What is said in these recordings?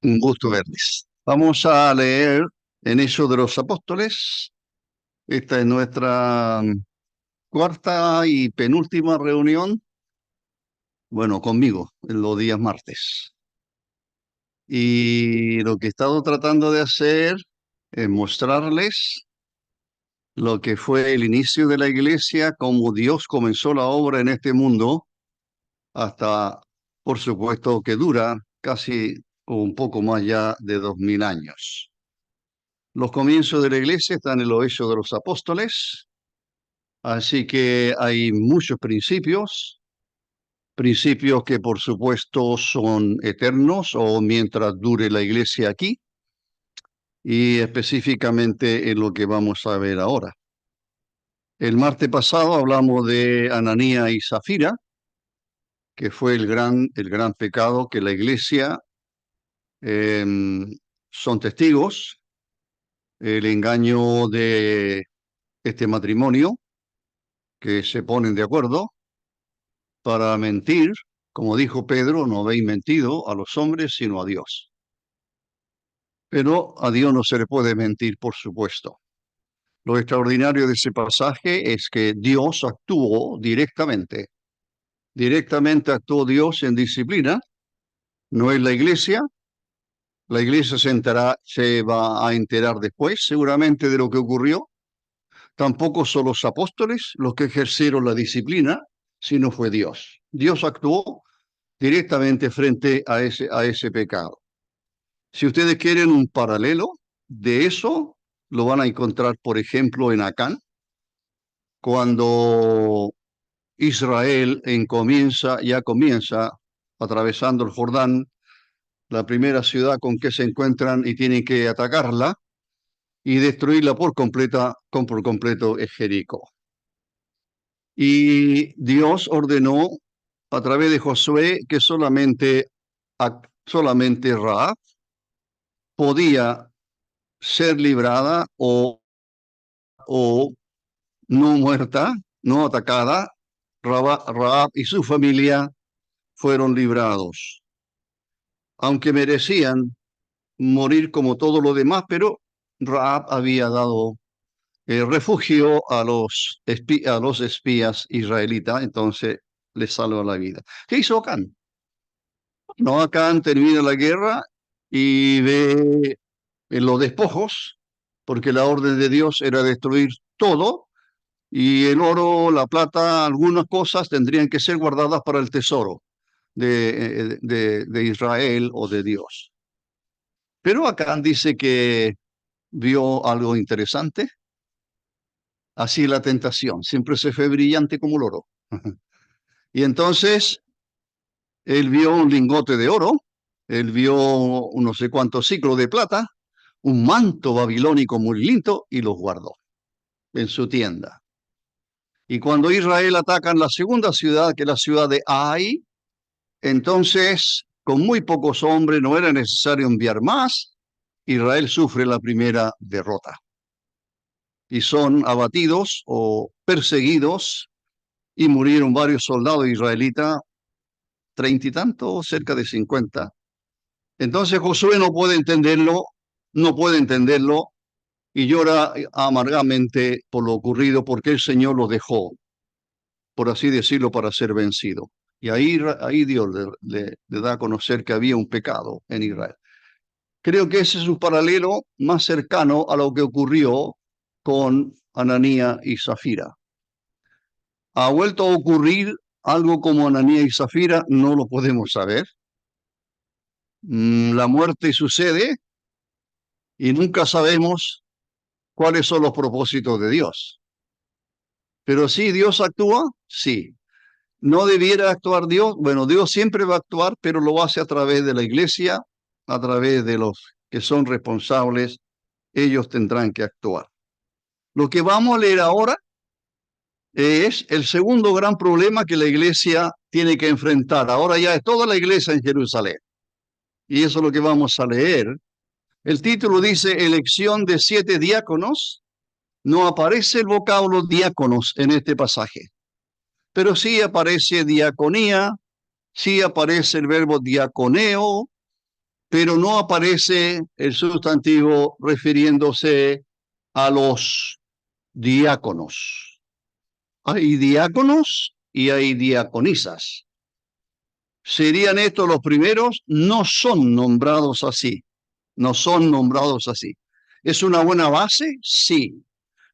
Un gusto verles. Vamos a leer en Hechos de los Apóstoles. Esta es nuestra cuarta y penúltima reunión, bueno, conmigo, en los días martes. Y lo que he estado tratando de hacer es mostrarles lo que fue el inicio de la iglesia, cómo Dios comenzó la obra en este mundo, hasta, por supuesto, que dura casi un poco más ya de 2000 años. Los comienzos de la iglesia están en los Hechos de los Apóstoles, así que hay muchos principios, principios que por supuesto son eternos o mientras dure la iglesia aquí, y específicamente en lo que vamos a ver ahora. El martes pasado hablamos de Ananía y Zafira, que fue el gran pecado que la iglesia eh, son testigos, el engaño de este matrimonio, que se ponen de acuerdo para mentir. Como dijo Pedro, no habéis mentido a los hombres, sino a Dios. Pero a Dios no se le puede mentir, por supuesto. Lo extraordinario de ese pasaje es que Dios actuó directamente. Directamente actuó Dios en disciplina. No es la iglesia. La iglesia se va a enterar después, seguramente, de lo que ocurrió. Tampoco son los apóstoles los que ejercieron la disciplina, sino fue Dios. Dios actuó directamente frente a ese pecado. Si ustedes quieren un paralelo de eso, lo van a encontrar, por ejemplo, en Acán, cuando Israel ya comienza atravesando el Jordán, la primera ciudad con que se encuentran y tienen que atacarla y destruirla por completo es Jericó. Y Dios ordenó a través de Josué que solamente Rahab podía ser librada o no muerta, no atacada. Rahab y su familia fueron librados, aunque merecían morir como todo lo demás, pero Rahab había dado refugio a los espías israelitas, entonces les salva la vida. ¿Qué hizo Acán? No, Acán termina la guerra y ve en los despojos, porque la orden de Dios era destruir todo, y el oro, la plata, algunas cosas tendrían que ser guardadas para el tesoro de Israel o de Dios. Pero Acán dice que vio algo interesante. Así la tentación, siempre se fue brillante como el oro. Y entonces él vio un lingote de oro, él vio no sé cuántos ciclos de plata, un manto babilónico muy lindo y los guardó en su tienda. Y cuando Israel ataca en la segunda ciudad, que es la ciudad de Ai, entonces, con muy pocos hombres, no era necesario enviar más, Israel sufre la primera derrota. Y son abatidos o perseguidos y murieron varios soldados israelitas, 30 y tanto, cerca de 50. Entonces Josué no puede entenderlo, no puede entenderlo y llora amargamente por lo ocurrido porque el Señor lo dejó, por así decirlo, para ser vencido. Y ahí Dios le da a conocer que había un pecado en Israel. Creo que ese es un paralelo más cercano a lo que ocurrió con Ananía y Zafira. ¿Ha vuelto a ocurrir algo como Ananía y Zafira? No lo podemos saber. La muerte sucede y nunca sabemos cuáles son los propósitos de Dios. Pero si Dios actúa, sí. ¿No debiera actuar Dios? Bueno, Dios siempre va a actuar, pero lo hace a través de la iglesia, a través de los que son responsables. Ellos tendrán que actuar. Lo que vamos a leer ahora es el segundo gran problema que la iglesia tiene que enfrentar. Ahora ya es toda la iglesia en Jerusalén. Y eso es lo que vamos a leer. El título dice elección de 7 diáconos. No aparece el vocablo diáconos en este pasaje, pero sí aparece diaconía, sí aparece el verbo diaconeo, pero no aparece el sustantivo refiriéndose a los diáconos. Hay diáconos y hay diaconisas. ¿Serían estos los primeros? No son nombrados así. No son nombrados así. ¿Es una buena base? Sí.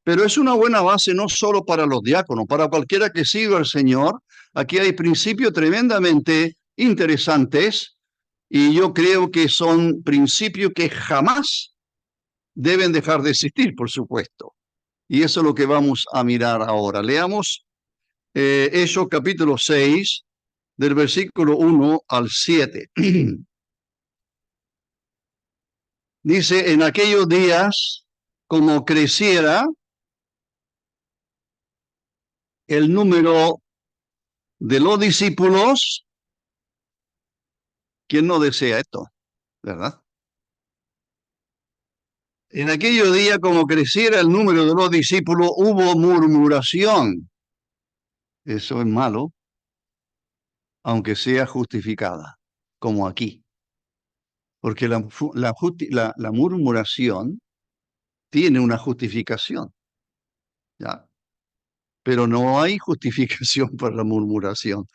Pero es una buena base no solo para los diáconos, para cualquiera que siga al Señor. Aquí hay principios tremendamente interesantes y yo creo que son principios que jamás deben dejar de existir, por supuesto. Y eso es lo que vamos a mirar ahora. Leamos Hechos capítulo 6, del versículo 1 al 7. Dice, en aquellos días, como creciera el número de los discípulos, ¿quién no desea esto? ¿Verdad? En aquellos días, como creciera el número de los discípulos, hubo murmuración. Eso es malo, aunque sea justificada, como aquí. Porque la murmuración tiene una justificación, ¿ya? Pero no hay justificación para la murmuración.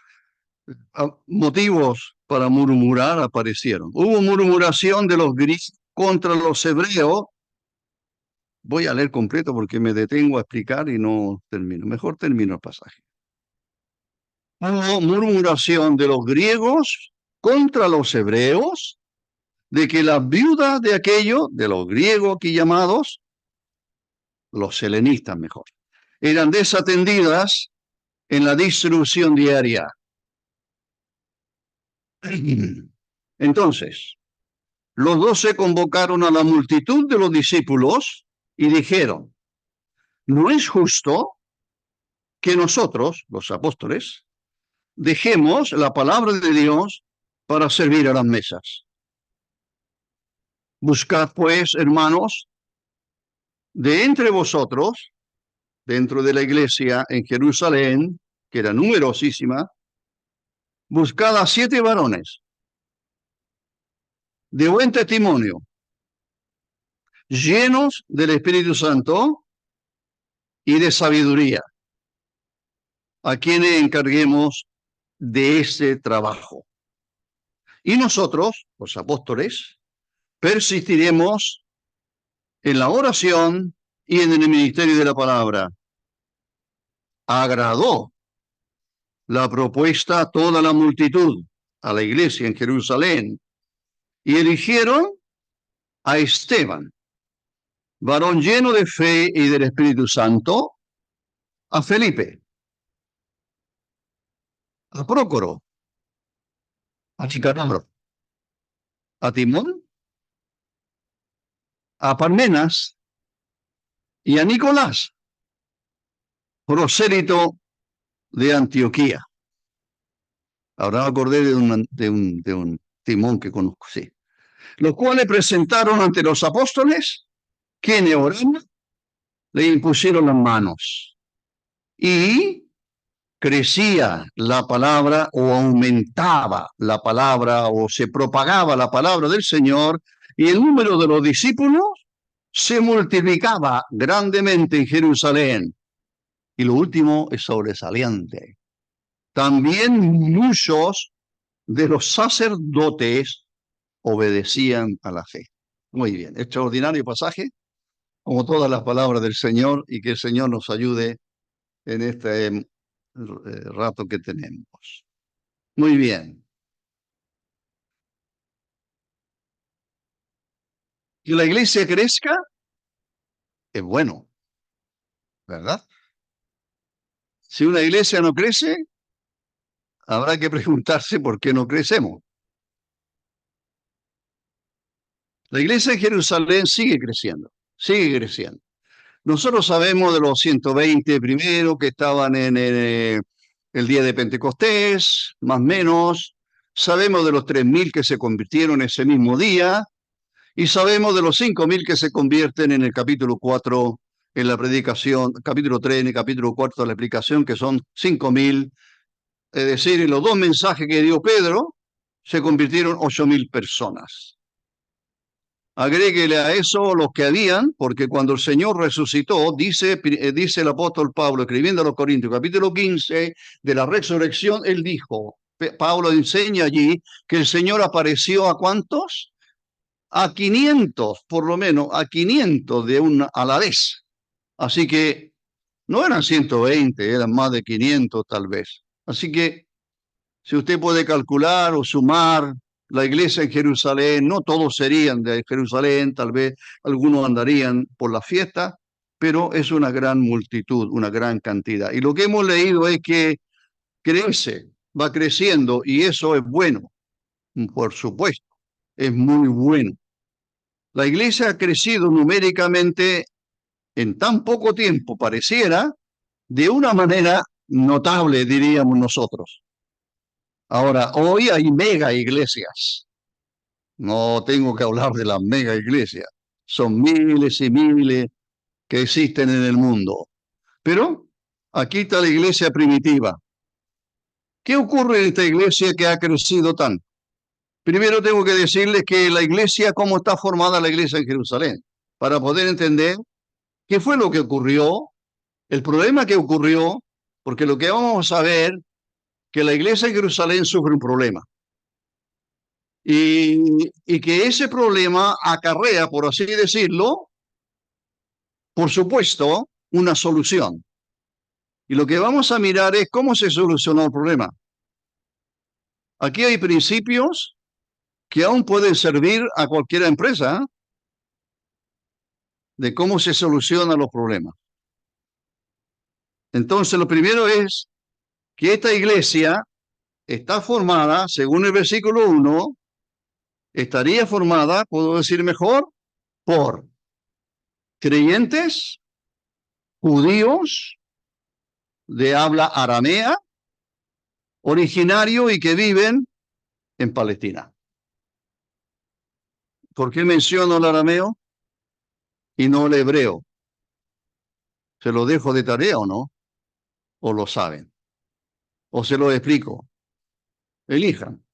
Motivos para murmurar aparecieron. Hubo murmuración de los griegos contra los hebreos. Voy a leer completo porque me detengo a explicar y no termino. Mejor termino el pasaje. Hubo murmuración de los griegos contra los hebreos, de que las viudas de aquellos, de los griegos aquí llamados, los helenistas mejor, eran desatendidas en la distribución diaria. Entonces, los 12 convocaron a la multitud de los discípulos y dijeron, no es justo que nosotros, los apóstoles, dejemos la palabra de Dios para servir a las mesas. Buscad, pues, hermanos, de entre vosotros, dentro de la iglesia en Jerusalén, que era numerosísima, buscad a 7 varones de buen testimonio, llenos del Espíritu Santo y de sabiduría, a quienes encarguemos de ese trabajo. Y nosotros, los apóstoles, persistiremos en la oración y en el ministerio de la palabra. Agradó la propuesta a toda la multitud, a la iglesia en Jerusalén, y eligieron a Esteban, varón lleno de fe y del Espíritu Santo, a Felipe, a Prócoro, a Nicanor, a Timón, a Parmenas y a Nicolás, prosélito de Antioquía. Ahora me acordé de un Timón que conozco, sí. Los cuales presentaron ante los apóstoles, quienes orando le impusieron las manos. Y crecía la palabra o aumentaba la palabra o se propagaba la palabra del Señor y el número de los discípulos se multiplicaba grandemente en Jerusalén. Y lo último es sobresaliente. También muchos de los sacerdotes obedecían a la fe. Muy bien, extraordinario pasaje, como todas las palabras del Señor, y que el Señor nos ayude en este rato que tenemos. Muy bien. Que la iglesia crezca es bueno, ¿verdad? Si una iglesia no crece, habrá que preguntarse por qué no crecemos. La iglesia en Jerusalén sigue creciendo, sigue creciendo. Nosotros sabemos de los 120 primeros que estaban en el día de Pentecostés, más o menos. Sabemos de los 3.000 que se convirtieron ese mismo día. Y sabemos de los 5.000 que se convierten en el capítulo 4, en la predicación, capítulo 3, en el capítulo 4 de la explicación, que son 5.000. Es decir, en los 2 mensajes que dio Pedro, se convirtieron 8.000 personas. Agréguele a eso los que habían, porque cuando el Señor resucitó, dice el apóstol Pablo, escribiendo a los Corintios, capítulo 15 de la resurrección, él dijo, Pablo enseña allí que el Señor apareció ¿a cuántos? A 500, por lo menos, a 500 a la vez. Así que no eran 120, eran más de 500 tal vez. Así que si usted puede calcular o sumar la iglesia en Jerusalén, no todos serían de Jerusalén, tal vez algunos andarían por la fiesta, pero es una gran multitud, una gran cantidad. Y lo que hemos leído es que crece, va creciendo y eso es bueno, por supuesto, es muy bueno. La iglesia ha crecido numéricamente en tan poco tiempo, pareciera, de una manera notable, diríamos nosotros. Ahora, hoy hay mega iglesias. No tengo que hablar de las mega iglesias. Son miles y miles que existen en el mundo. Pero aquí está la iglesia primitiva. ¿Qué ocurre en esta iglesia que ha crecido tanto? Primero tengo que decirles que la iglesia, cómo está formada la iglesia en Jerusalén, para poder entender qué fue lo que ocurrió, el problema que ocurrió, porque lo que vamos a ver, que la iglesia en Jerusalén sufre un problema. Y que ese problema acarrea, por así decirlo, por supuesto, una solución. Y lo que vamos a mirar es cómo se solucionó el problema. Aquí hay principios que aún pueden servir a cualquier empresa de cómo se solucionan los problemas. Entonces, lo primero es que esta iglesia está formada, según el versículo 1, estaría formada, puedo decir mejor, por creyentes judíos de habla aramea, originario y que viven en Palestina. ¿Por qué menciono el arameo y no el hebreo? ¿Se lo dejo de tarea o no? ¿O lo saben? ¿O se lo explico? Elijan.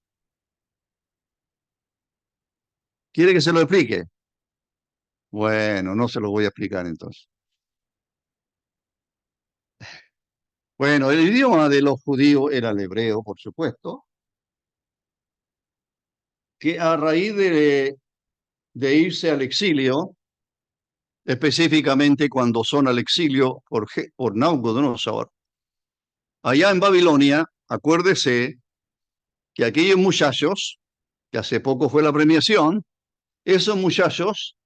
¿Quiere que se lo explique? Bueno, no se lo voy a explicar entonces. Bueno, el idioma de los judíos era el hebreo, por supuesto, que a raíz de irse al exilio, específicamente cuando son al exilio por Nabucodonosor, allá en Babilonia, acuérdese que aquellos muchachos, que hace poco fue la premiación, esos muchachos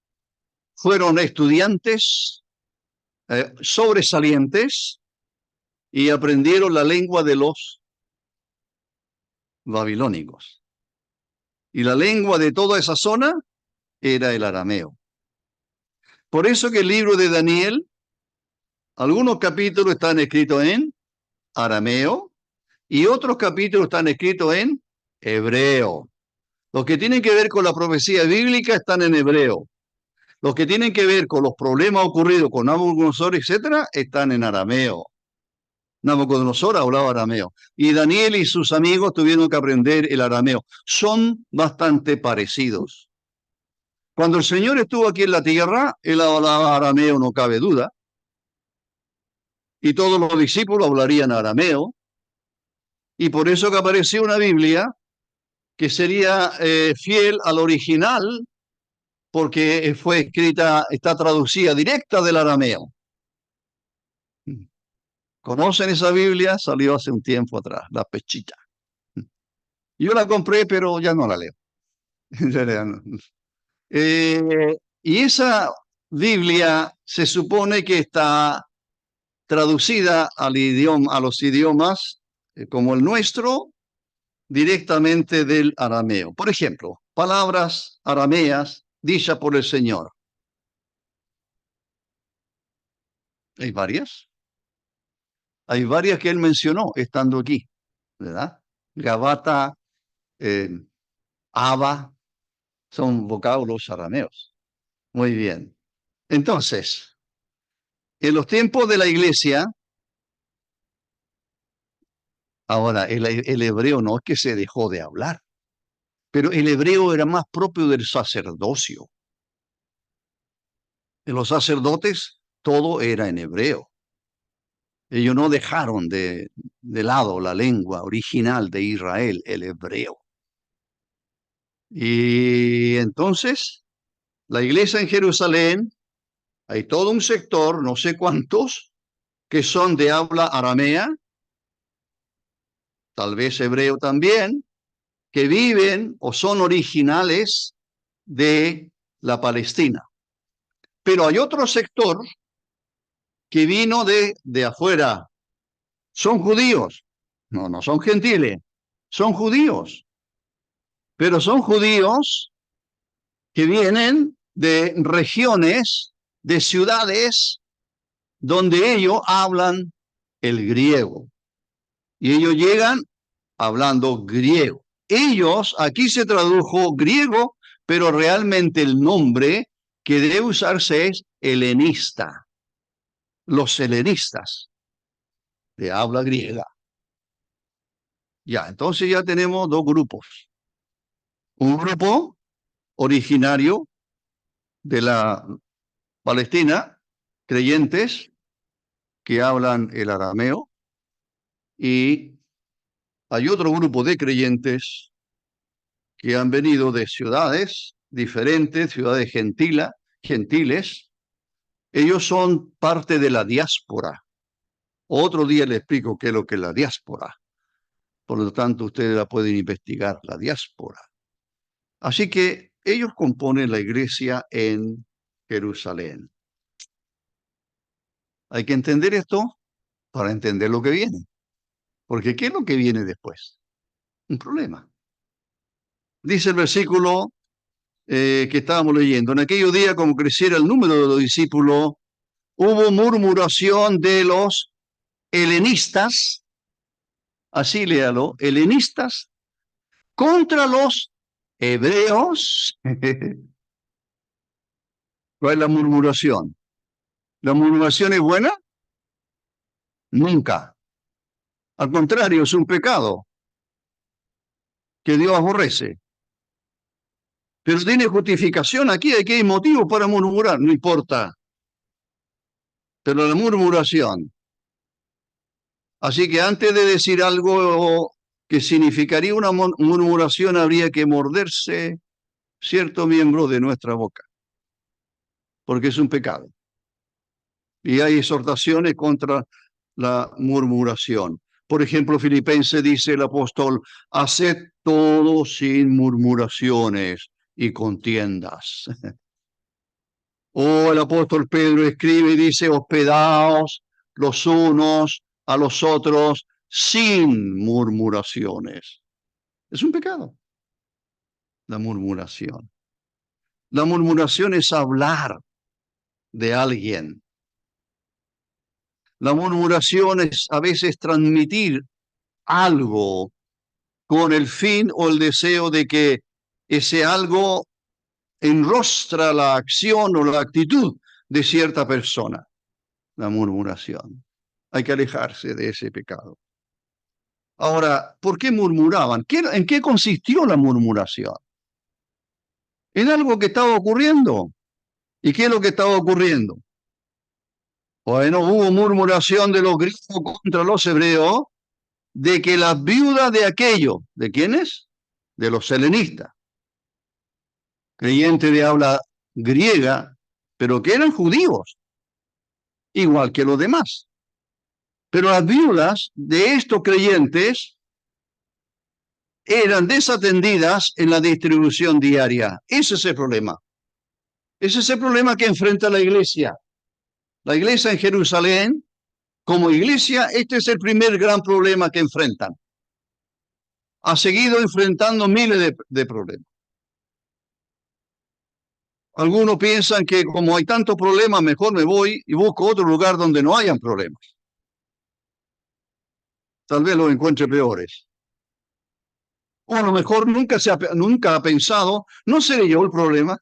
fueron estudiantes sobresalientes y aprendieron la lengua de los babilónicos. Y la lengua de toda esa zona era el arameo. Por eso que el libro de Daniel, algunos capítulos están escritos en arameo y otros capítulos están escritos en hebreo. Los que tienen que ver con la profecía bíblica están en hebreo. Los que tienen que ver con los problemas ocurridos con Nabucodonosor, etcétera, están en arameo. Nabucodonosor hablaba arameo y Daniel y sus amigos tuvieron que aprender el arameo. Son bastante parecidos. Cuando el Señor estuvo aquí en la tierra, él hablaba arameo, no cabe duda, y todos los discípulos hablarían arameo, y por eso que apareció una Biblia que sería fiel al original, porque fue escrita, está traducida directa del arameo. ¿Conocen esa Biblia? Salió hace un tiempo atrás, la Pechita. Yo la compré, pero ya no la leo. Y esa Biblia se supone que está traducida al idioma, a los idiomas como el nuestro, directamente del arameo. Por ejemplo, palabras arameas dichas por el Señor. Hay varias. Hay varias que él mencionó estando aquí, ¿verdad? Gabata, Abba, son vocablos arameos. Muy bien. Entonces, en los tiempos de la iglesia, ahora el hebreo no es que se dejó de hablar, pero el hebreo era más propio del sacerdocio. Los sacerdotes, todo era en hebreo. Ellos no dejaron de lado la lengua original de Israel, el hebreo. Y entonces, la iglesia en Jerusalén, hay todo un sector, no sé cuántos, que son de habla aramea, tal vez hebreo también, que viven o son originales de la Palestina. Pero hay otro sector que vino de afuera. Son judíos. No, no son gentiles. Son judíos. Pero son judíos que vienen de regiones, de ciudades donde ellos hablan el griego. Y ellos llegan hablando griego. Ellos, aquí se tradujo griego, pero realmente el nombre que debe usarse es helenista. Los helenistas de habla griega. Ya, entonces ya tenemos dos grupos. Un grupo originario de la Palestina, creyentes que hablan el arameo, y hay otro grupo de creyentes que han venido de ciudades diferentes, ciudades gentiles. Ellos son parte de la diáspora. Otro día les explico qué es lo que es la diáspora. Por lo tanto, ustedes la pueden investigar, la diáspora. Así que ellos componen la iglesia en Jerusalén. Hay que entender esto para entender lo que viene. Porque ¿qué es lo que viene después? Un problema. Dice el versículo que estábamos leyendo. En aquellos días, como creciera el número de los discípulos, hubo murmuración de los helenistas, así léalo, helenistas, contra los hebreos. ¿Cuál es la murmuración? ¿La murmuración es buena? Nunca. Al contrario, es un pecado que Dios aborrece. Pero tiene justificación aquí hay motivo para murmurar, no importa. Pero la murmuración. Así que antes de decir algo que significaría una murmuración, habría que morderse cierto miembro de nuestra boca, porque es un pecado. Y hay exhortaciones contra la murmuración. Por ejemplo, Filipenses dice el apóstol, haced todo sin murmuraciones y contiendas. O el apóstol Pedro escribe y dice, hospedaos los unos a los otros sin murmuraciones. Es un pecado, la murmuración. La murmuración es hablar de alguien. La murmuración es a veces transmitir algo con el fin o el deseo de que ese algo enrostra la acción o la actitud de cierta persona. La murmuración. Hay que alejarse de ese pecado. Ahora, ¿por qué murmuraban? ¿En qué consistió la murmuración? En algo que estaba ocurriendo. ¿Y qué es lo que estaba ocurriendo? Bueno, hubo murmuración de los griegos contra los hebreos de que las viudas de aquellos, ¿de quiénes? De los helenistas, creyentes de habla griega, pero que eran judíos, igual que los demás. Pero las viudas de estos creyentes eran desatendidas en la distribución diaria. Ese es el problema. Ese es el problema que enfrenta la iglesia. La iglesia en Jerusalén, como iglesia, este es el primer gran problema que enfrentan. Ha seguido enfrentando miles de problemas. Algunos piensan que como hay tantos problemas, mejor me voy y busco otro lugar donde no hayan problemas. Tal vez los encuentre peores. O a lo mejor nunca ha pensado, ¿no seré yo el problema?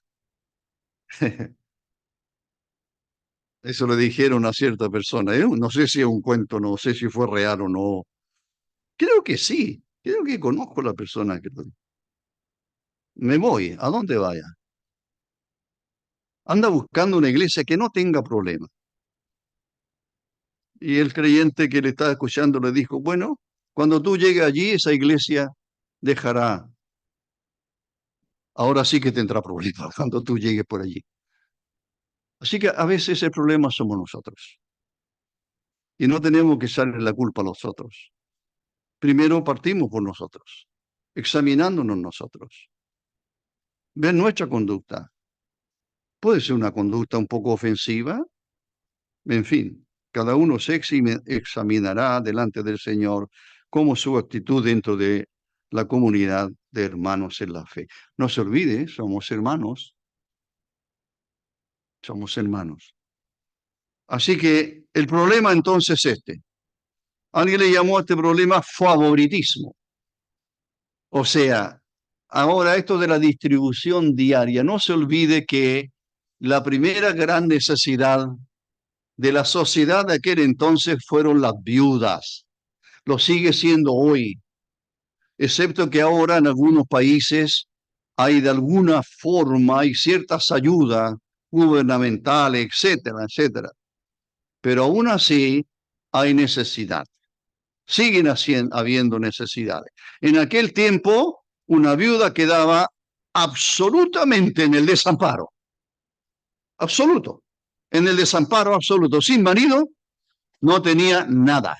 Eso le dijeron a cierta persona. No sé si es un cuento, no sé si fue real o no. Creo que sí. Creo que conozco a la persona que lo dijo. Me voy. ¿A dónde vaya? anda buscando una iglesia que no tenga problemas. Y el creyente que le estaba escuchando le dijo, bueno, cuando tú llegues allí, esa iglesia dejará, ahora sí que tendrá problemas cuando tú llegues por allí. Así que a veces el problema somos nosotros. Y no tenemos que echarle la culpa a los otros. Primero partimos por nosotros, examinándonos nosotros. Ver nuestra conducta. Puede ser una conducta un poco ofensiva. En fin, cada uno se examinará delante del Señor cómo su actitud dentro de la comunidad de hermanos en la fe. No se olvide, somos hermanos. Somos hermanos. Así que el problema entonces es este. Alguien le llamó a este problema favoritismo. O sea, ahora esto de la distribución diaria, no se olvide que la primera gran necesidad de la sociedad de aquel entonces fueron las viudas. Lo sigue siendo hoy, excepto que ahora en algunos países hay de alguna forma, hay ciertas ayudas gubernamentales, etcétera, etcétera. Pero aún así hay necesidad. Siguen habiendo necesidades. En aquel tiempo, una viuda quedaba absolutamente en el desamparo. Absoluto. En el desamparo absoluto. Sin marido, no tenía nada.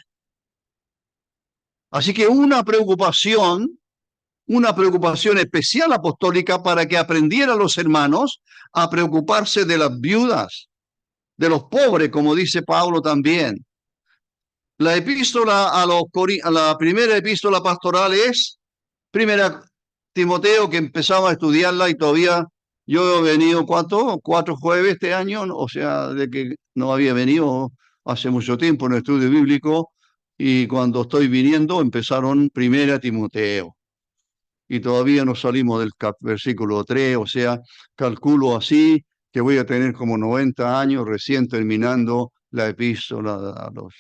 Así que una preocupación especial apostólica para que aprendieran los hermanos a preocuparse de las viudas, de los pobres, como dice Pablo también. La epístola a la primera epístola pastoral es Primera Timoteo, que empezaba a estudiarla y todavía yo he venido, ¿cuatro jueves este año? O sea, de que no había venido hace mucho tiempo en el estudio bíblico, y cuando estoy viniendo empezaron Primera Timoteo. Y todavía no salimos del versículo 3, o sea, calculo así que voy a tener como 90 años recién terminando la epístola a los...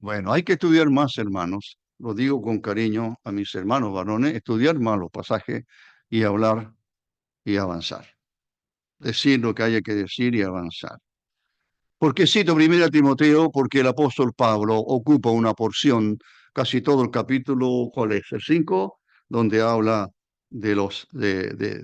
Bueno, hay que estudiar más, hermanos. Lo digo con cariño a mis hermanos varones, estudiar más los pasajes y hablar y avanzar. Decir lo que haya que decir y avanzar. ¿Por qué cito 1 Timoteo? Porque el apóstol Pablo ocupa una porción, casi todo el capítulo, ¿cuál es? El 5, donde habla de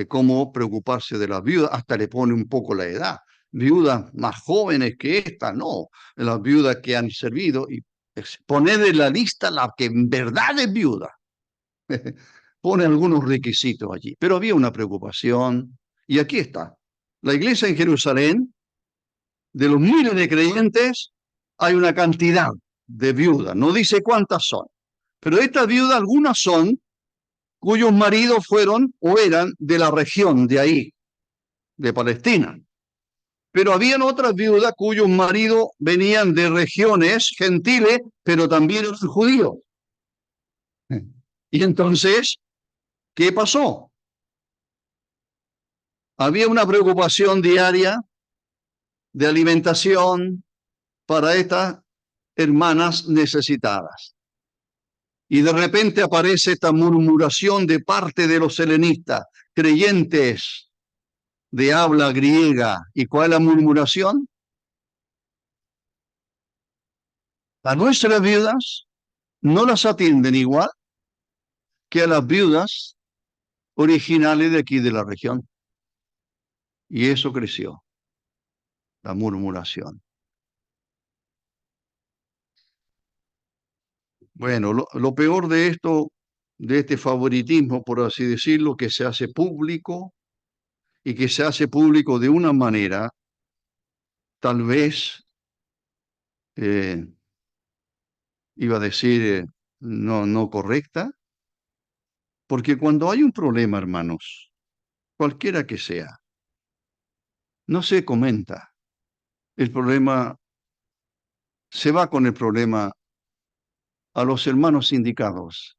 cómo preocuparse de las viudas, hasta le pone un poco la edad. Viudas más jóvenes que esta, no, las viudas que han servido, y poner en la lista la que en verdad es viuda. Pone algunos requisitos allí, pero había una preocupación, y aquí está. La iglesia en Jerusalén, de los miles de creyentes, hay una cantidad de viudas, no dice cuántas son, pero estas viudas, algunas son cuyos maridos fueron o eran de la región de ahí, de Palestina. Pero habían otras viudas cuyos maridos venían de regiones gentiles, pero también eran judíos. Y entonces, ¿qué pasó? Había una preocupación diaria de alimentación para estas hermanas necesitadas. Y de repente aparece esta murmuración de parte de los helenistas, creyentes de habla griega. ¿Y cuál es la murmuración? A nuestras viudas no las atienden igual que a las viudas originales de aquí de la región. Y eso creció, la murmuración. Bueno, lo peor de esto, de este favoritismo, por así decirlo, que se hace público, y que se hace público de una manera tal vez, iba a decir, no correcta, porque cuando hay un problema, hermanos, cualquiera que sea, no se comenta. El problema se va con el problema a los hermanos indicados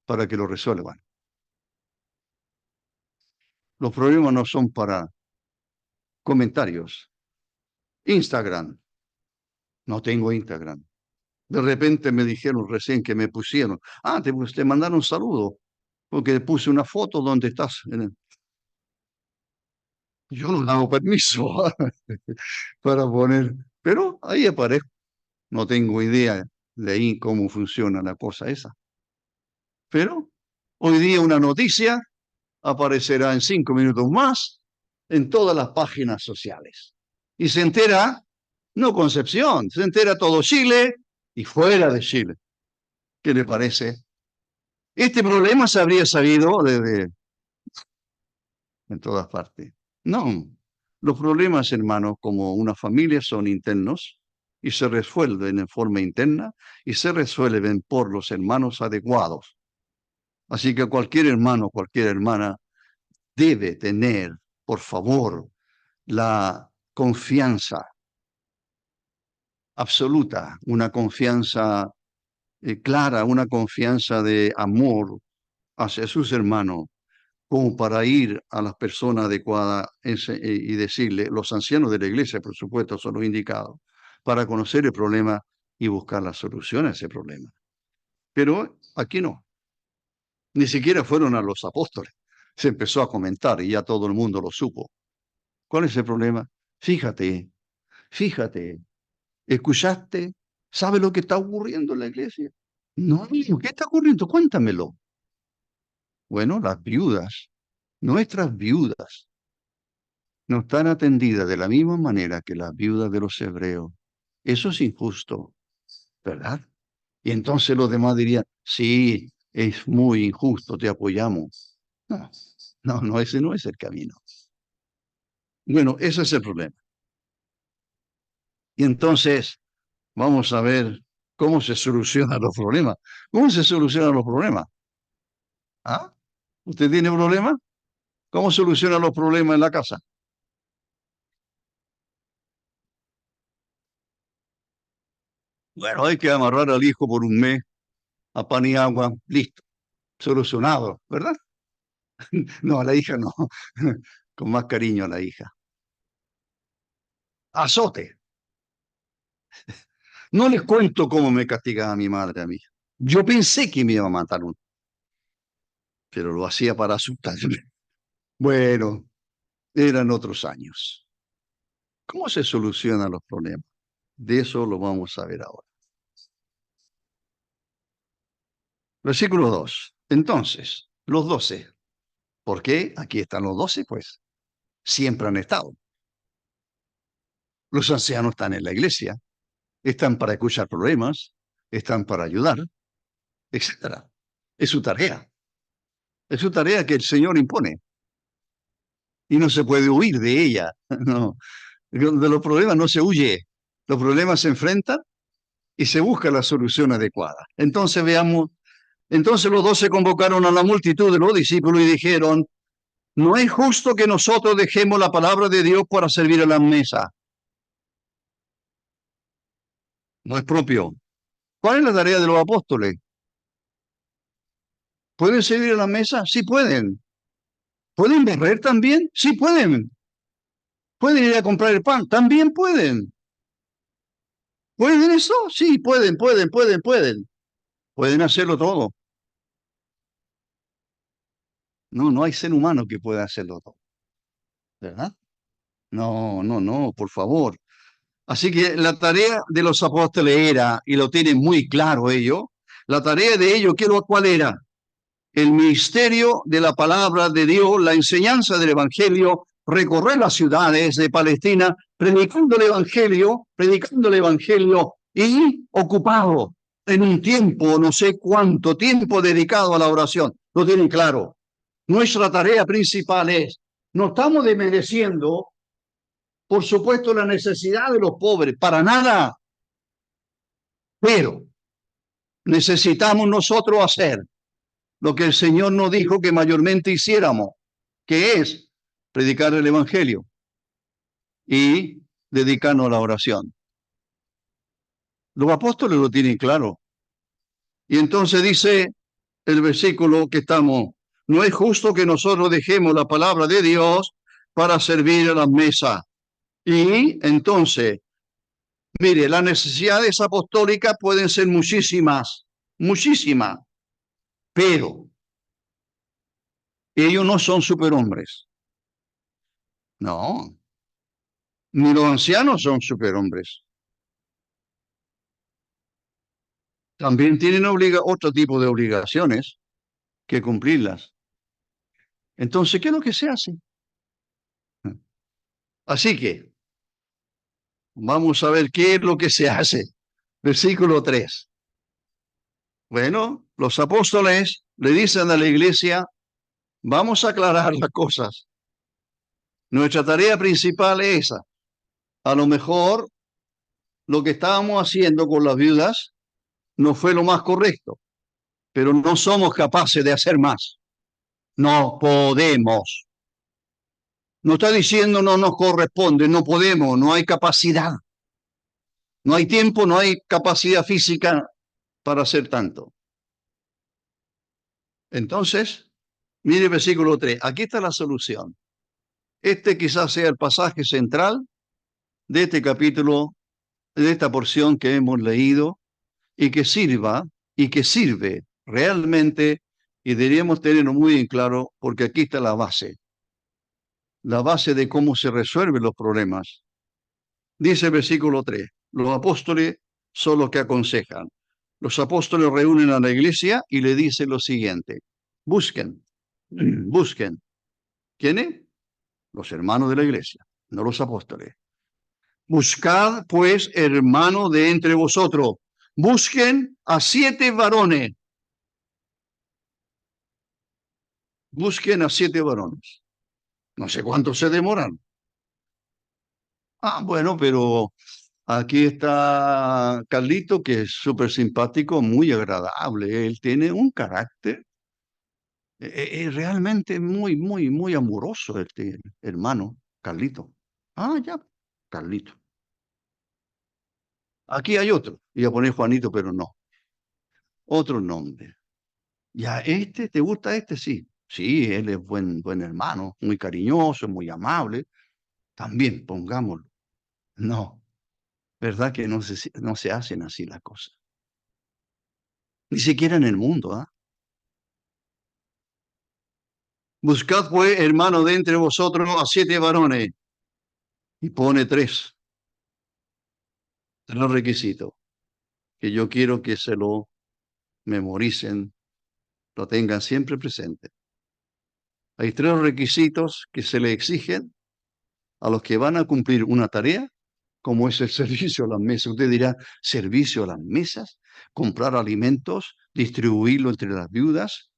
para que lo resuelvan. Los problemas no son para comentarios. Instagram. No tengo Instagram. De repente me dijeron recién que me pusieron. Te mandaron un saludo porque puse una foto donde estás. Yo no daba permiso para poner, pero ahí aparezco. No tengo idea de ahí cómo funciona la cosa esa. Pero hoy día una noticia aparecerá en 5 minutos más en todas las páginas sociales. Y se entera, no Concepción, se entera todo Chile y fuera de Chile. ¿Qué le parece? Este problema se habría sabido desde en todas partes. No, los problemas, hermanos, como una familia son internos y se resuelven en forma interna y se resuelven por los hermanos adecuados. Así que cualquier hermano, cualquier hermana debe tener, por favor, la confianza absoluta, una confianza clara, una confianza de amor hacia sus hermanos, como para ir a las personas adecuadas y decirle, los ancianos de la iglesia, por supuesto, son los indicados, para conocer el problema y buscar la solución a ese problema. Pero aquí no, ni siquiera fueron a los apóstoles. Se empezó a comentar y ya todo el mundo lo supo. ¿Cuál es el problema? Fíjate, fíjate, ¿escuchaste? ¿Sabe lo que está ocurriendo en la iglesia? No, ¿qué está ocurriendo? Cuéntamelo. Bueno, las viudas, nuestras viudas, no están atendidas de la misma manera que las viudas de los hebreos. Eso es injusto, ¿verdad? Y entonces los demás dirían, sí, es muy injusto, te apoyamos. No, no, no, ese no es el camino. Bueno, ese es el problema. Y entonces vamos a ver cómo se solucionan los problemas. ¿Cómo se solucionan los problemas? ¿Ah? ¿Usted tiene problemas? ¿Cómo soluciona los problemas en la casa? Bueno, hay que amarrar al hijo por un mes a pan y agua, listo, solucionado, ¿verdad? No, a la hija no, con más cariño a la hija. Azote. No les cuento cómo me castigaba mi madre a mí. Yo pensé que me iba a matar uno, pero lo hacía para asustarme. Bueno, eran otros años. ¿Cómo se solucionan los problemas? De eso lo vamos a ver ahora. Versículo 2. Entonces, los 12. ¿Por qué? Aquí están los 12, pues. Siempre han estado. Los ancianos están en la iglesia, están para escuchar problemas, están para ayudar, etcétera. Es su tarea. Es su tarea que el Señor impone y no se puede huir de ella. No. De los problemas no se huye. Los problemas se enfrentan y se busca la solución adecuada. Entonces veamos, entonces los 12 convocaron a la multitud de los discípulos y dijeron, no es justo que nosotros dejemos la palabra de Dios para servir a la mesa. No es propio. ¿Cuál es la tarea de los apóstoles? ¿Pueden servir a la mesa? Sí pueden. ¿Pueden barrer también? Sí pueden. ¿Pueden ir a comprar el pan? También pueden. ¿Pueden eso? Sí, pueden. Pueden hacerlo todo. No, no hay ser humano que pueda hacerlo todo, ¿verdad? No, no, no, por favor. Así que la tarea de los apóstoles era, y lo tienen muy claro ellos, la tarea de ellos, ¿cuál era? El ministerio de la palabra de Dios, la enseñanza del Evangelio, recorrer las ciudades de Palestina, predicando el Evangelio y ocupado en un tiempo, no sé cuánto tiempo dedicado a la oración. Lo tienen claro. Nuestra tarea principal es, no estamos desmereciendo, por supuesto, la necesidad de los pobres, para nada, pero necesitamos nosotros hacer lo que el Señor nos dijo que mayormente hiciéramos, que es predicar el Evangelio y dedicarnos a la oración. Los apóstoles lo tienen claro. Y entonces dice el versículo que estamos, no es justo que nosotros dejemos la palabra de Dios para servir a la mesa. Y entonces, mire, las necesidades apostólicas pueden ser muchísimas, muchísimas, pero ellos no son superhombres. No, ni los ancianos son superhombres. También tienen otro tipo de obligaciones que cumplirlas. Entonces, ¿qué es lo que se hace? Así que vamos a ver qué es lo que se hace. Versículo 3. Bueno, los apóstoles le dicen a la iglesia, vamos a aclarar las cosas. Nuestra tarea principal es esa. A lo mejor lo que estábamos haciendo con las viudas no fue lo más correcto, pero no somos capaces de hacer más. No podemos. No está diciendo no nos corresponde, no podemos, no hay capacidad. No hay tiempo, no hay capacidad física para hacer tanto. Entonces, mire el versículo 3. Aquí está la solución. Este quizás sea el pasaje central de este capítulo, de esta porción que hemos leído y que sirve realmente, y deberíamos tenerlo muy en claro porque aquí está la base de cómo se resuelven los problemas. Dice el versículo 3, los apóstoles son los que aconsejan. Los apóstoles reúnen a la iglesia y le dicen lo siguiente, busquen. ¿Quiénes? Los hermanos de la iglesia, no los apóstoles. Buscad, pues, hermanos de entre vosotros, busquen a 7 varones. Busquen a 7 varones. No sé cuánto se demoran. Ah, bueno, pero aquí está Carlito, que es súper simpático, muy agradable. Él tiene un carácter realmente muy amoroso, este hermano, Carlito. Ah, ya, Carlito. Aquí hay otro. Iba a poner Juanito, pero no. Otro nombre. Ya, ¿te gusta este? Sí. Sí, él es buen hermano, muy cariñoso, muy amable. También pongámoslo. No, ¿verdad que no se hacen así las cosas? Ni siquiera en el mundo, ¿ah? Buscad pues, hermano, de entre vosotros a 7 varones. Y pone tres requisitos, que yo quiero que se lo memoricen, lo tengan siempre presente. Hay 3 requisitos que se le exigen a los que van a cumplir una tarea, como es el servicio a las mesas. Usted dirá, servicio a las mesas, comprar alimentos, distribuirlo entre las viudas.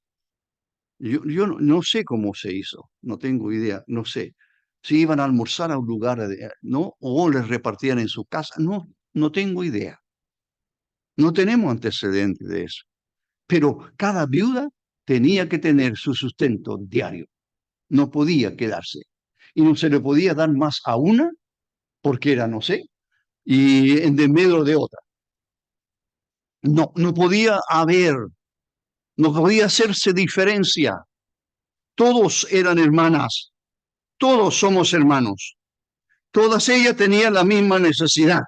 Yo no sé cómo se hizo, no tengo idea, no sé. Si iban a almorzar a un lugar, ¿no? O les repartían en su casa, no tengo idea. No tenemos antecedentes de eso. Pero cada viuda tenía que tener su sustento diario. No podía quedarse. Y no se le podía dar más a una porque era, no sé, y en medio de otra. No podía haber, no podía hacerse diferencia. Todos eran hermanas, todos somos hermanos. Todas ellas tenían la misma necesidad.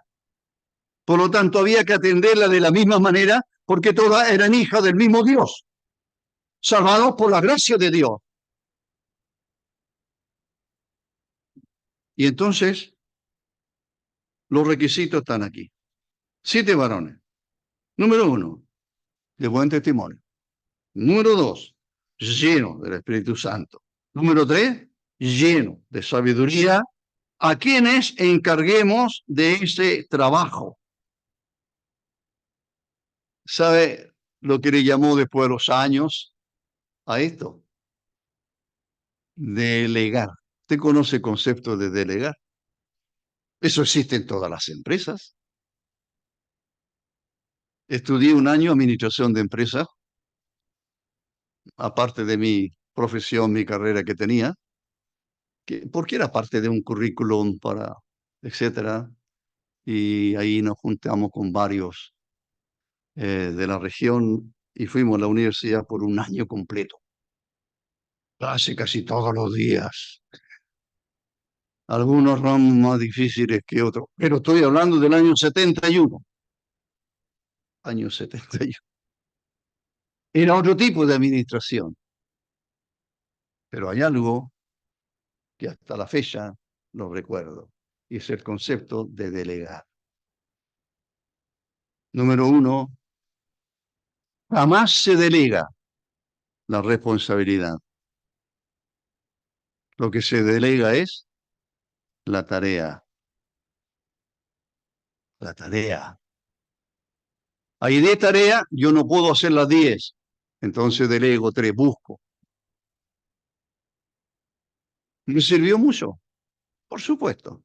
Por lo tanto, había que atenderla de la misma manera porque todas eran hijas del mismo Dios, salvados por la gracia de Dios. Y entonces, los requisitos están aquí. 7 varones. Número 1, de buen testimonio. Número 2, lleno del Espíritu Santo. Número 3, lleno de sabiduría, a quienes encarguemos de ese trabajo. ¿Sabe lo que le llamó después de los años a esto? Delegar. ¿Usted conoce el concepto de delegar? Eso existe en todas las empresas. Estudié un año administración de empresas, aparte de mi profesión, mi carrera que tenía, porque era parte de un currículum para, etcétera. Y ahí nos juntamos con varios de la región y fuimos a la universidad por un año completo. Clase casi todos los días. Algunos ramos más difíciles que otros, pero estoy hablando del año 71. Año 71. Era otro tipo de administración, pero hay algo que hasta la fecha lo recuerdo. Y es el concepto de delegar. Número uno, jamás se delega la responsabilidad. Lo que se delega es la tarea. La tarea. Hay 10 tareas, yo no puedo hacer las 10. Entonces delego 3, busco. Me sirvió mucho, por supuesto.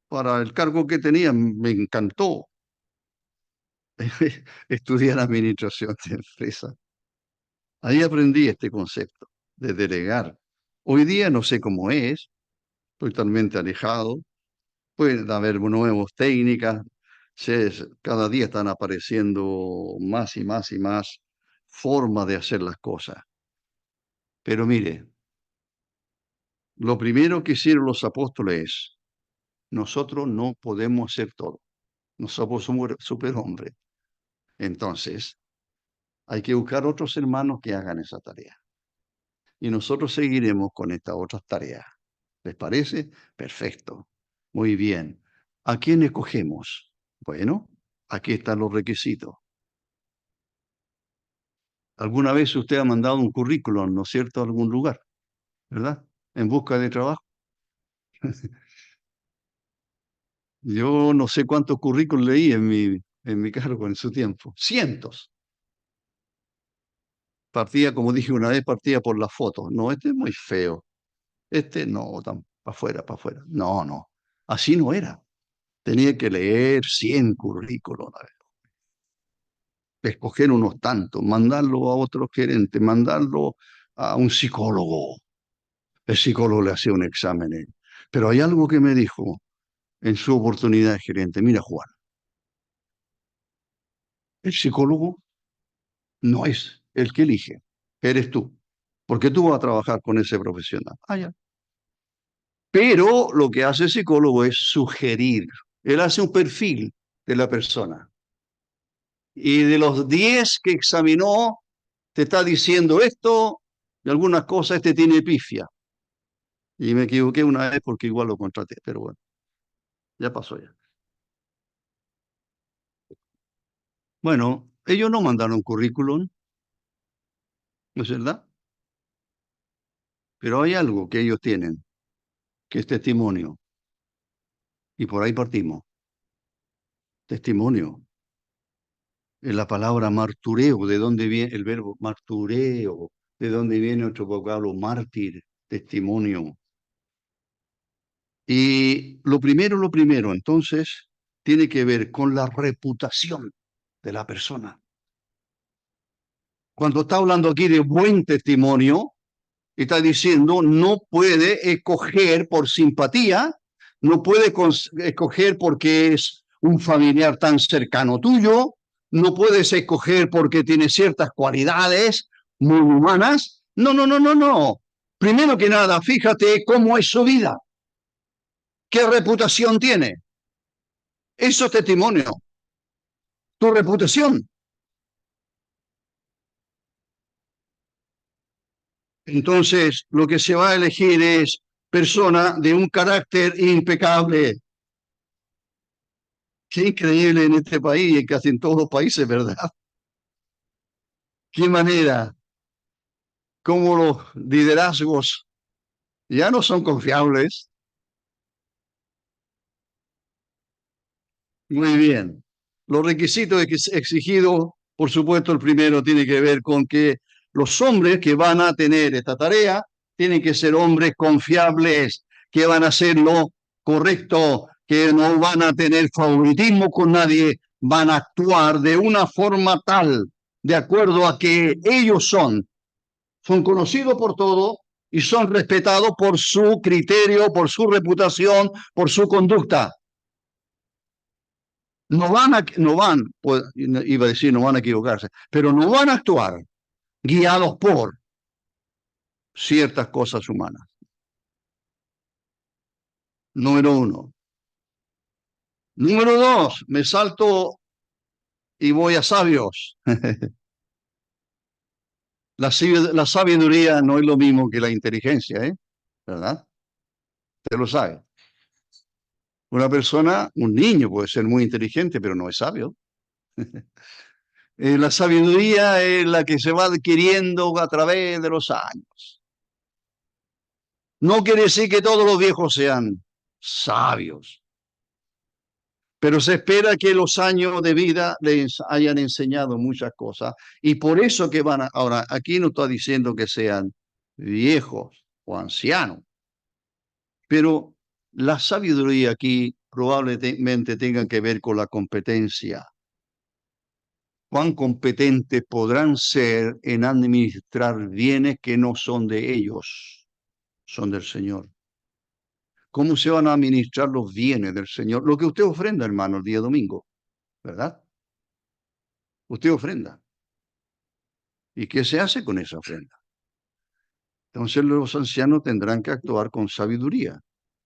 Para el cargo que tenía, me encantó estudiar administración de empresa. Ahí aprendí este concepto de delegar. Hoy día no sé cómo es, estoy totalmente alejado. Pueden haber nuevas técnicas, cada día están apareciendo más y más y más formas de hacer las cosas. Pero mire, lo primero que hicieron los apóstoles es, nosotros no podemos hacer todo, no somos superhombres. Entonces, hay que buscar otros hermanos que hagan esa tarea. Y nosotros seguiremos con estas otras tareas. ¿Les parece? Perfecto. Muy bien. ¿A quién escogemos? Bueno, aquí están los requisitos. Alguna vez usted ha mandado un currículum, ¿no es cierto?, a algún lugar, ¿verdad? En busca de trabajo. Yo no sé cuántos currículos leí en mi cargo en su tiempo. Cientos. Partía, como dije una vez, partía por la foto. No, este es muy feo. Este no, para afuera, para afuera. No, no. Así no era. Tenía que leer 100 currículos, escoger unos tantos, mandarlo a otro gerente, mandarlo a un psicólogo. El psicólogo le hacía un examen. Pero hay algo que me dijo en su oportunidad de gerente. Mira, Juan, el psicólogo no es el que elige, eres tú, porque tú vas a trabajar con ese profesional. Ah, ya. Pero lo que hace el psicólogo es sugerir. Él hace un perfil de la persona. Y de los 10 que examinó, te está diciendo esto, y algunas cosas este tiene pifia. Y me equivoqué una vez porque igual lo contraté, pero bueno, ya pasó ya. Bueno, ellos no mandaron currículum, ¿no es verdad? Pero hay algo que ellos tienen, que es testimonio. Y por ahí partimos. Testimonio. En la palabra martureo, ¿de dónde viene el verbo martureo? ¿De dónde viene otro vocablo? Mártir, testimonio. Y lo primero, entonces, tiene que ver con la reputación de la persona. Cuando está hablando aquí de buen testimonio, está diciendo no puede escoger por simpatía, no puede escoger porque es un familiar tan cercano tuyo, no puedes escoger porque tiene ciertas cualidades muy humanas. No, no, no, no, no. Primero que nada, fíjate cómo es su vida, qué reputación tiene. Eso es testimonio, tu reputación. Entonces, lo que se va a elegir es persona de un carácter impecable. Qué increíble en este país y casi en todos los países, ¿verdad? Qué manera, cómo los liderazgos ya no son confiables. Muy bien. Los requisitos exigidos, por supuesto, el primero tiene que ver con que los hombres que van a tener esta tarea tienen que ser hombres confiables, que van a hacer lo correcto, que no van a tener favoritismo con nadie, van a actuar de una forma tal, de acuerdo a que ellos son conocidos por todo y son respetados por su criterio, por su reputación, por su conducta. Pues, iba a decir, no van a equivocarse, pero no van a actuar guiados por ciertas cosas humanas. Número uno. Número dos, me salto y voy a sabios. La sabiduría no es lo mismo que la inteligencia, ¿eh? ¿Verdad? Usted lo sabe. Una persona, un niño puede ser muy inteligente, pero no es sabio. La sabiduría es la que se va adquiriendo a través de los años. No quiere decir que todos los viejos sean sabios, pero se espera que los años de vida les hayan enseñado muchas cosas. Y por eso que van a... Ahora, aquí no está diciendo que sean viejos o ancianos, pero la sabiduría aquí probablemente tenga que ver con la competencia. ¿Cuán competentes podrán ser en administrar bienes que no son de ellos, son del Señor? ¿Cómo se van a administrar los bienes del Señor? Lo que usted ofrenda, hermano, el día domingo, ¿verdad? Usted ofrenda. ¿Y qué se hace con esa ofrenda? Entonces los ancianos tendrán que actuar con sabiduría,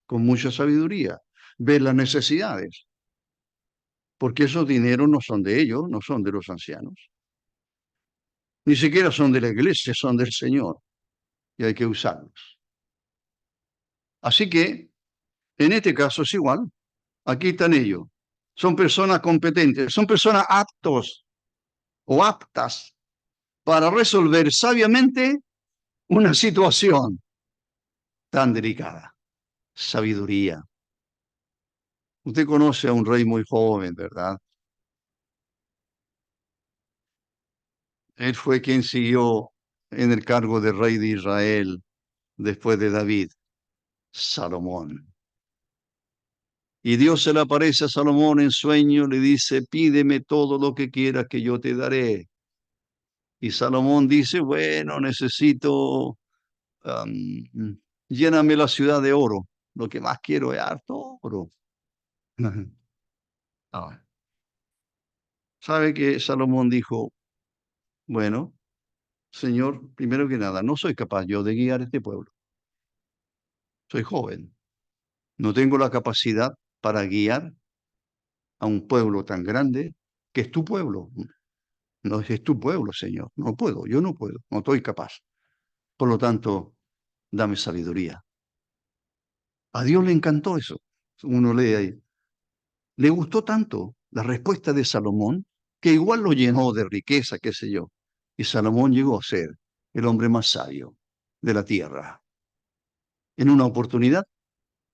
con mucha sabiduría, ver las necesidades, porque esos dineros no son de ellos, no son de los ancianos. Ni siquiera son de la iglesia, son del Señor, y hay que usarlos. Así que, en este caso es igual. Aquí están ellos. Son personas competentes, son personas aptos o aptas para resolver sabiamente una situación tan delicada. Sabiduría. Usted conoce a un rey muy joven, ¿verdad? Él fue quien siguió en el cargo de rey de Israel después de David, Salomón. Y Dios se le aparece a Salomón en sueño, le dice, pídeme todo lo que quieras que yo te daré. Y Salomón dice, bueno, necesito, lléname la ciudad de oro. Lo que más quiero es harto oro. Ah, ¿sabe que Salomón dijo, bueno, Señor, primero que nada, no soy capaz yo de guiar este pueblo. Soy joven. No tengo la capacidad para guiar a un pueblo tan grande que es tu pueblo. No es tu pueblo, Señor. No puedo, yo no puedo, no estoy capaz. Por lo tanto, dame sabiduría. A Dios le encantó eso. Uno lee ahí. Le gustó tanto la respuesta de Salomón que igual lo llenó de riqueza, qué sé yo. Y Salomón llegó a ser el hombre más sabio de la tierra. En una oportunidad,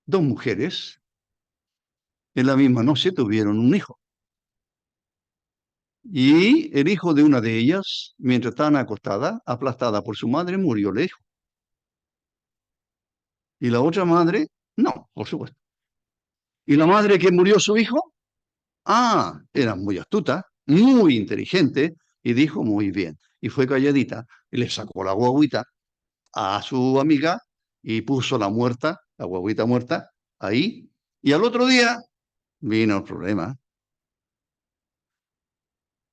dos mujeres en la misma noche tuvieron un hijo. Y el hijo de una de ellas, mientras estaban acostada, aplastada por su madre, murió lejos. Y la otra madre, no, por supuesto. ¿Y la madre que murió su hijo? Ah, era muy astuta, muy inteligente, y dijo muy bien. Y fue calladita, y le sacó la guaguita a su amiga y puso la muerta, la guaguita muerta, ahí. Y al otro día vino el problema.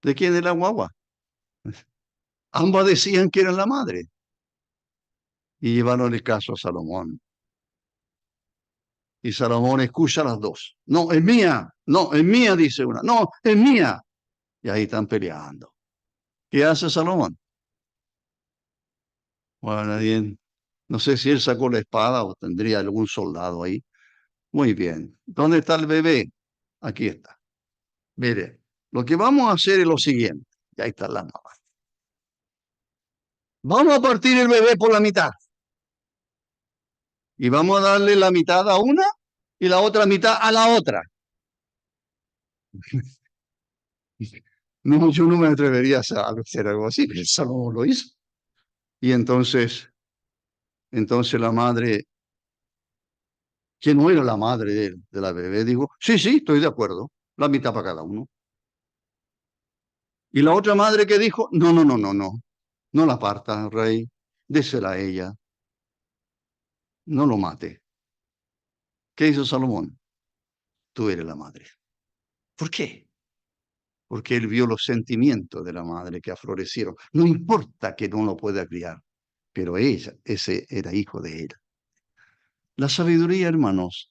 ¿De quién es la guagua? Ambas decían que era la madre. Y llevaron el caso a Salomón. Y Salomón escucha a las dos. No, es mía. No, es mía, dice una. No, es mía. Y ahí están peleando. ¿Qué hace Salomón? Bueno, bien. No sé si él sacó la espada o tendría algún soldado ahí. Muy bien. ¿Dónde está el bebé? Aquí está. Mire, lo que vamos a hacer es lo siguiente. Y ahí está la mamá. Vamos a partir el bebé por la mitad. Y vamos a darle la mitad a una y la otra mitad a la otra. No, yo no me atrevería a hacer algo así, pero Salomón lo hizo. Y entonces la madre, que no era la madre de la bebé, dijo, sí, sí, estoy de acuerdo, la mitad para cada uno. Y la otra madre que dijo, no, no, no, no, no, no la parta, rey, désela a ella, no lo mate. ¿Qué hizo Salomón? Tú eres la madre. ¿Por qué? Porque él vio los sentimientos de la madre que aflorecieron. No importa que no lo pueda criar, pero ella, ese era hijo de él. La sabiduría, hermanos,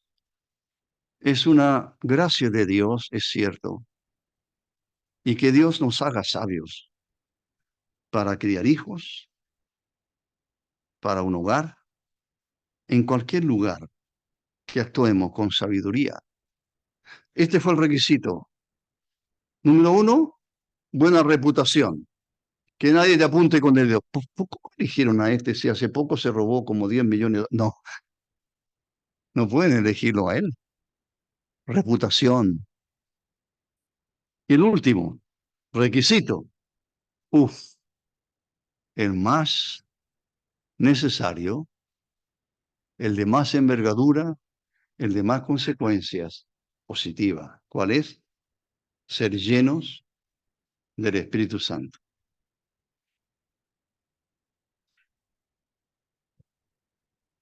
es una gracia de Dios, es cierto, y que Dios nos haga sabios para criar hijos, para un hogar, en cualquier lugar que actuemos con sabiduría. Este fue el requisito. Número uno, buena reputación. Que nadie te apunte con el dedo. ¿Cómo eligieron a este si hace poco se robó como 10 millones? No, no pueden elegirlo a él. Reputación. Y el último, requisito. Uf, el más necesario, el de más envergadura, el de más consecuencias positivas. ¿Cuál es? Ser llenos del Espíritu Santo.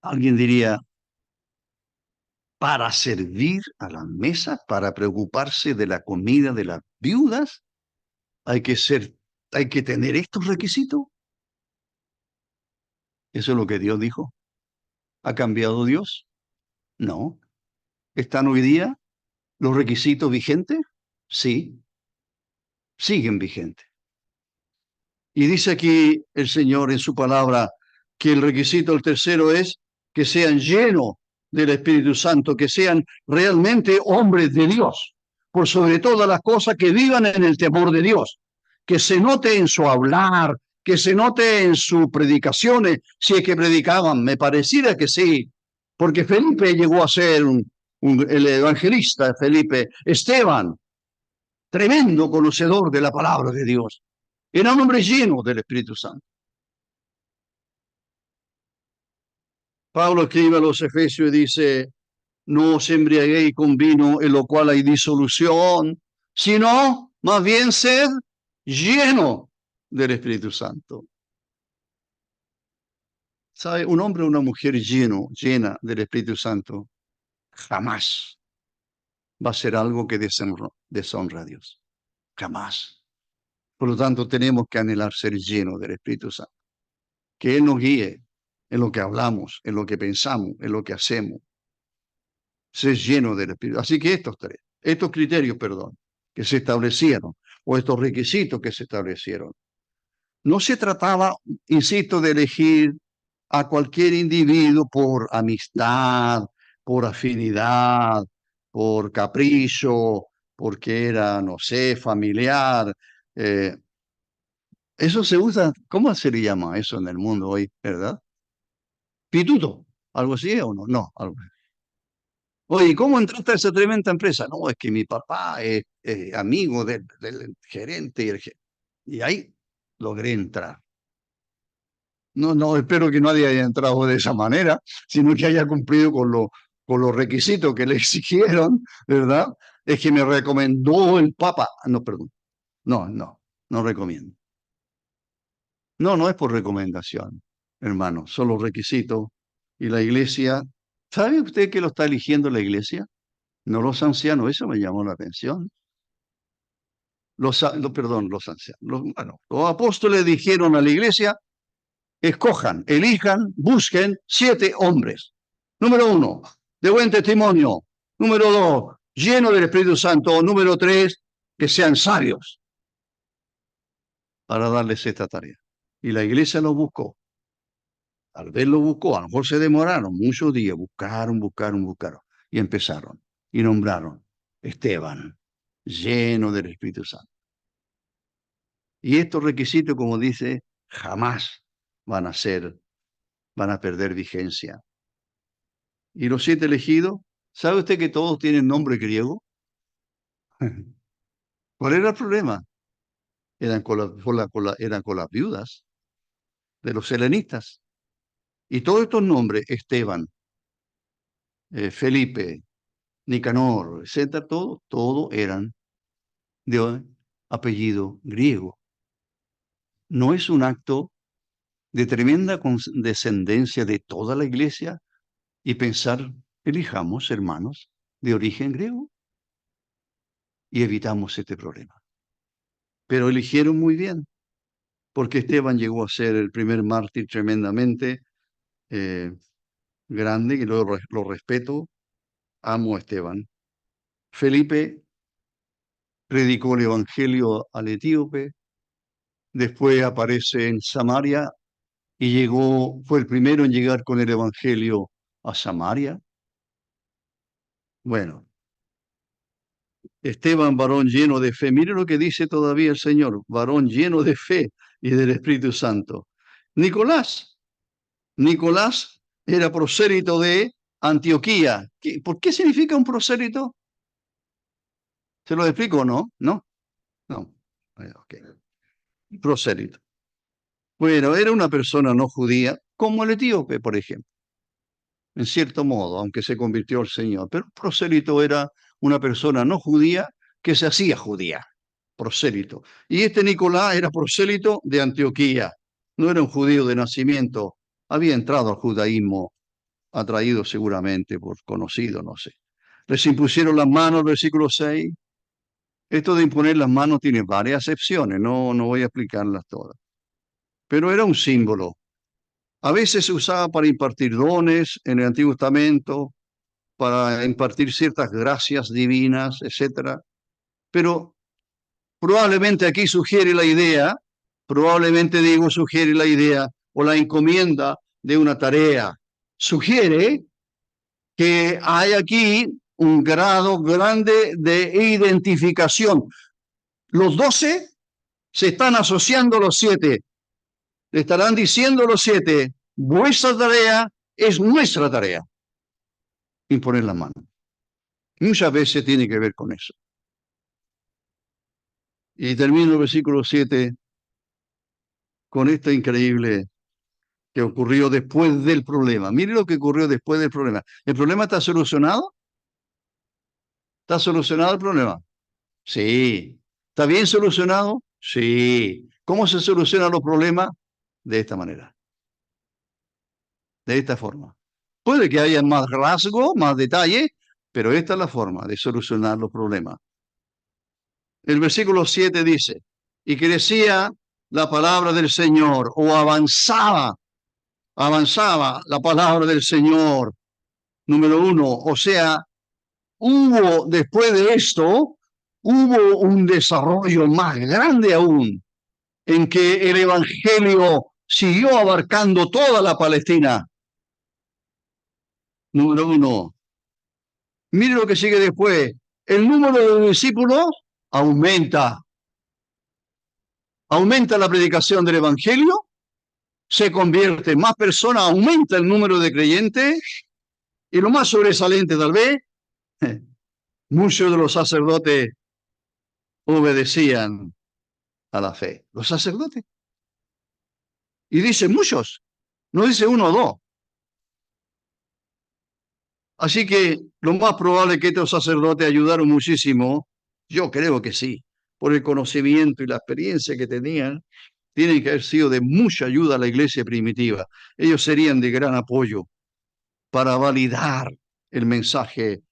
Alguien diría, para servir a la mesa, para preocuparse de la comida de las viudas, hay que ser, hay que tener estos requisitos. Eso es lo que Dios dijo. ¿Ha cambiado Dios? No. ¿Están hoy día los requisitos vigentes? Sí, siguen vigentes. Y dice aquí el Señor en su palabra que el requisito, el tercero, es que sean llenos del Espíritu Santo, que sean realmente hombres de Dios, por sobre todas las cosas, que vivan en el temor de Dios, que se note en su hablar, que se note en sus predicaciones, si es que predicaban, me pareciera que sí, porque Felipe llegó a ser el evangelista, Felipe, Esteban, tremendo conocedor de la palabra de Dios. Era un hombre lleno del Espíritu Santo. Pablo escribe a los Efesios y dice, no os embriaguéis con vino en lo cual hay disolución, sino más bien sed lleno del Espíritu Santo. ¿Sabe? Un hombre o una mujer llena del Espíritu Santo, jamás va a ser algo que deshonra a Dios. Jamás. Por lo tanto, tenemos que anhelar ser llenos del Espíritu Santo. Que Él nos guíe en lo que hablamos, en lo que pensamos, en lo que hacemos. Ser lleno del Espíritu. Así que estos criterios, perdón, que se establecieron, o estos requisitos que se establecieron, no se trataba, insisto, de elegir a cualquier individuo por amistad, por afinidad, por capricho, porque era, no sé, familiar. Eh, Eso se usa, ¿cómo se le llama eso en el mundo hoy, verdad? Pituto, algo así o no, no, algo. Oye, ¿cómo entraste a esa tremenda empresa? No, es que mi papá es amigo del gerente y ahí logré entrar. No, no, espero que nadie haya entrado de esa manera, sino que haya cumplido con los requisitos que le exigieron, ¿verdad? Es que me recomendó el Papa. No, perdón. No, no, no recomiendo. No, no es por recomendación, hermano, son los requisitos. Y la iglesia, ¿sabe usted que lo está eligiendo la iglesia? No los ancianos, eso me llamó la atención. Perdón, los ancianos. Bueno, los apóstoles dijeron a la iglesia, escojan, elijan, busquen 7 hombres. Número 1, de buen testimonio. Número 2, lleno del Espíritu Santo. Número 3, que sean sabios para darles esta tarea. Y la iglesia los buscó. Tal vez lo buscó, a lo mejor se demoraron muchos días, buscaron. Y empezaron. Y nombraron Esteban, lleno del Espíritu Santo. Y estos requisitos, como dice, jamás van a perder vigencia. Y los 7 elegidos, ¿sabe usted que todos tienen nombre griego? ¿Cuál era el problema? Eran con las viudas de los helenistas. Y todos estos nombres, Esteban, Felipe, Nicanor, etcétera, todo eran de apellido griego. ¿No es un acto de tremenda condescendencia de toda la iglesia y pensar, elijamos hermanos de origen griego y evitamos este problema? Pero eligieron muy bien, porque Esteban llegó a ser el primer mártir tremendamente eh, grande, y lo respeto, amo a Esteban. Felipe predicó el evangelio al etíope, después aparece en Samaria y fue el primero en llegar con el evangelio a Samaria. Bueno, Esteban, varón lleno de fe. Mire lo que dice todavía el Señor, varón lleno de fe y del Espíritu Santo. Nicolás, Nicolás era prosélito de Antioquía. ¿Por qué significa un prosélito? ¿Se lo explico o no? ¿No? No. Ok. Prosélito. Bueno, era una persona no judía, como el etíope, por ejemplo, en cierto modo, aunque se convirtió al Señor. Pero un prosélito era una persona no judía que se hacía judía, prosélito. Y este Nicolás era prosélito de Antioquía, no era un judío de nacimiento, había entrado al judaísmo, atraído seguramente por conocido, no sé. Les impusieron las manos, versículo 6. Esto de imponer las manos tiene varias excepciones, no voy a explicarlas todas, pero era un símbolo. A veces se usaba para impartir dones en el Antiguo Testamento, para impartir ciertas gracias divinas, etcétera. Pero probablemente aquí sugiere la idea, probablemente digo sugiere la idea o la encomienda de una tarea. Sugiere que hay aquí un grado grande de identificación. Los 12 se están asociando a los 7. Le estarán diciendo los 7, vuestra tarea es nuestra tarea. Imponer la mano. Muchas veces tiene que ver con eso. Y termino el versículo 7 con esto increíble que ocurrió después del problema. Mire lo que ocurrió después del problema. ¿El problema está solucionado? ¿Está solucionado el problema? Sí. ¿Está bien solucionado? Sí. ¿Cómo se solucionan los problemas? De esta manera, de esta forma. Puede que haya más rasgo, más detalle, pero esta es la forma de solucionar los problemas. El versículo 7 dice, y crecía la palabra del Señor, o avanzaba la palabra del Señor. Número 1, o sea, hubo después de esto, hubo un desarrollo más grande aún, en que el Evangelio siguió abarcando toda la Palestina. Número 1. Mire lo que sigue después. El número de discípulos aumenta. Aumenta la predicación del Evangelio, se convierte en más personas, aumenta el número de creyentes, y lo más sobresaliente tal vez, muchos de los sacerdotes obedecían a la fe. Los sacerdotes. Y dice muchos, no dice uno o dos. Así que lo más probable es que estos sacerdotes ayudaron muchísimo. Yo creo que sí, por el conocimiento y la experiencia que tenían, tienen que haber sido de mucha ayuda a la iglesia primitiva. Ellos serían de gran apoyo para validar el mensaje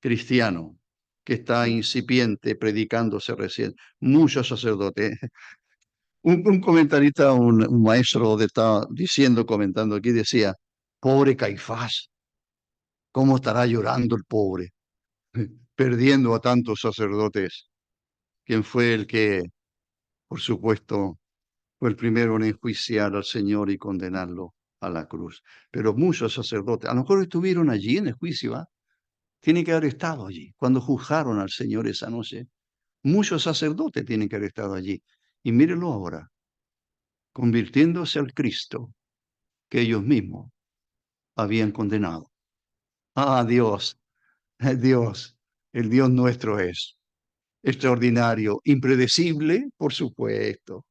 cristiano que está incipiente, predicándose recién. Muchos sacerdotes. Un comentarista, un maestro estaba diciendo, comentando aquí, decía, pobre Caifás, ¿cómo estará llorando el pobre? Perdiendo a tantos sacerdotes, quien fue el que, por supuesto, fue el primero en enjuiciar al Señor y condenarlo a la cruz. Pero muchos sacerdotes, a lo mejor estuvieron allí en el juicio, ¿eh? Tienen que haber estado allí, cuando juzgaron al Señor esa noche. Muchos sacerdotes tienen que haber estado allí. Y mírenlo ahora, convirtiéndose al Cristo que ellos mismos habían condenado. Ah, Dios, Dios, el Dios nuestro es extraordinario, impredecible, por supuesto.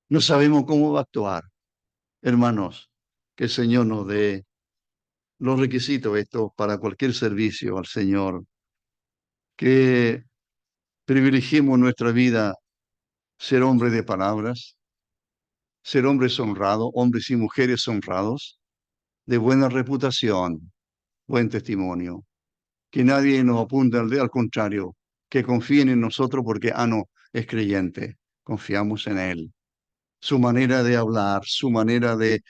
No sabemos cómo va a actuar. Hermanos, que el Señor nos dé los requisitos estos para cualquier servicio al Señor, que privilegiemos en nuestra vida ser hombres de palabras, ser hombres honrados, hombres y mujeres honrados, de buena reputación, buen testimonio, que nadie nos apunte al contrario, que confíen en nosotros porque, no, es creyente, confiamos en él. Su manera de hablar, su manera de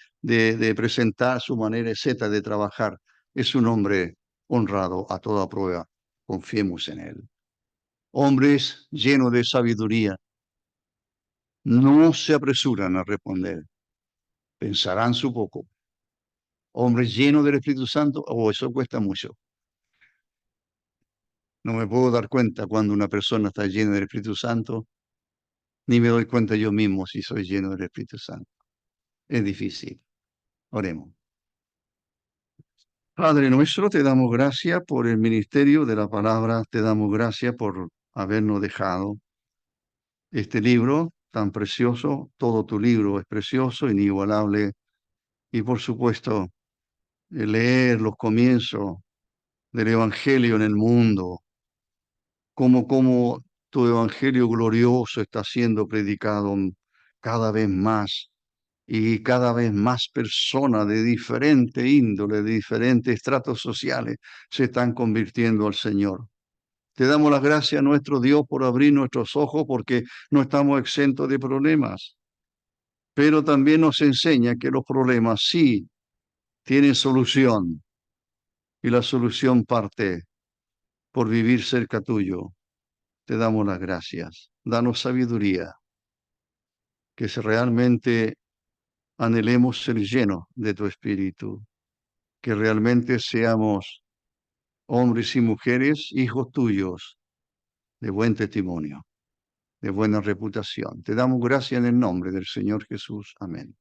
presentar, su manera, etcétera, de trabajar, es un hombre honrado a toda prueba, confiemos en él. Hombres llenos de sabiduría, no se apresuran a responder, pensarán su poco. Hombres llenos del Espíritu Santo, eso cuesta mucho. No me puedo dar cuenta cuando una persona está llena del Espíritu Santo, ni me doy cuenta yo mismo si soy lleno del Espíritu Santo. Es difícil. Oremos. Padre nuestro, te damos gracias por el ministerio de la palabra, te damos gracias por habernos dejado este libro tan precioso. Todo tu libro es precioso, inigualable, y por supuesto, leer los comienzos del Evangelio en el mundo, como tu Evangelio glorioso está siendo predicado cada vez más y cada vez más personas de diferente índole, de diferentes estratos sociales, se están convirtiendo al Señor. Te damos las gracias a nuestro Dios por abrir nuestros ojos porque no estamos exentos de problemas, pero también nos enseña que los problemas sí tienen solución y la solución parte por vivir cerca tuyo. Te damos las gracias. Danos sabiduría, que si realmente anhelemos ser llenos de tu espíritu, que realmente seamos hombres y mujeres, hijos tuyos, de buen testimonio, de buena reputación. Te damos gracias en el nombre del Señor Jesús. Amén.